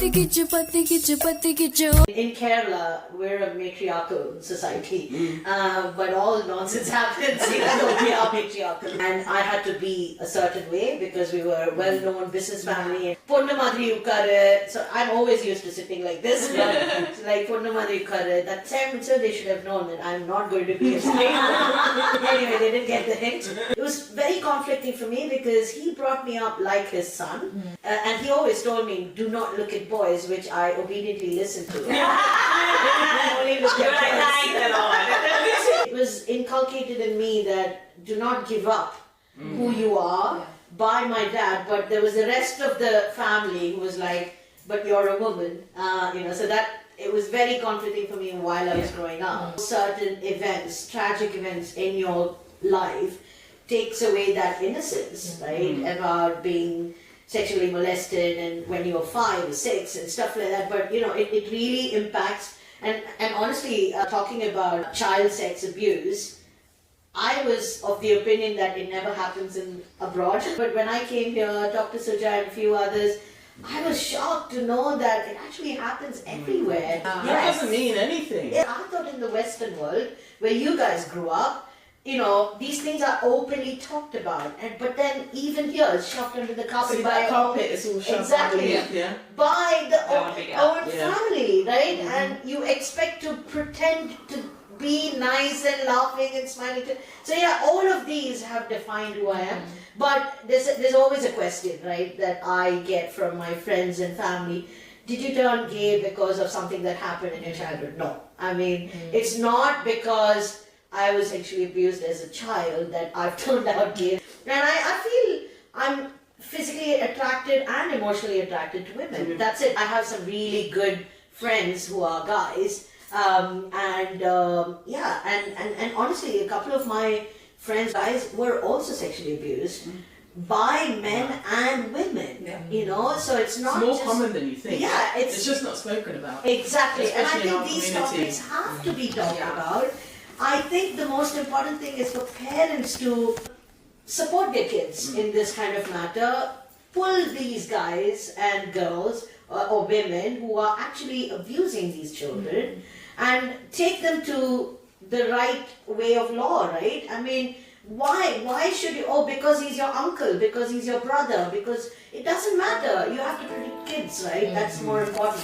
In Kerala, we're a matriarchal society, but all nonsense happens even though we are matriarchal. And I had to be a certain way because we were a well-known business family. Ponnu madri ukkaru. So I'm always used to sitting like this, but it's like ponnu madri ukkaru. That time, so they should have known that I'm not going to be a straight. Anyway, they didn't get the hint. It was very conflicting for me because he brought me up like his son, and he always told me, "Do not look at boys," which I obediently listened to. I only look at boys. It was inculcated in me that do not give up who you are by my dad, but there was the rest of the family who was like, "But you're a woman," so that. It was very conflicting for me while I was growing up. Certain events, tragic events in your life takes away that innocence, right? About being sexually molested and when you're 5 or 6 and stuff like that. But it really impacts. And honestly, talking about child sex abuse, I was of the opinion that it never happens in abroad. But when I came here, Dr. Suja and a few others, I was shocked to know that it actually happens everywhere. That doesn't mean anything. I thought in the Western world, where you guys grew up, these things are openly talked about. But then even here, it's shoved under the carpet. See, that carpet is all shoved underneath, by the own family, right? And you expect to pretend to be nice and laughing and smiling. So all of these have defined who I am. But there's always a question, right, that I get from my friends and family. Did you turn gay because of something that happened in your childhood? No. I mean, it's not because I was sexually abused as a child that I've turned out gay. And I feel I'm physically attracted and emotionally attracted to women. That's it. I have some really good friends who are guys. And honestly, a couple of my friends, guys, were also sexually abused by men and women. So it's not more common than you think. Yeah, it's just not spoken about. Exactly, and I Especially in our think these community. topics have to be talked about. I think the most important thing is for parents to support their kids in this kind of matter. Pull these guys and girls or women who are actually abusing these children and take them to the right way of law, right? I mean, why should you, because he's your uncle, because he's your brother, because it doesn't matter. You have to protect kids, right? That's more important.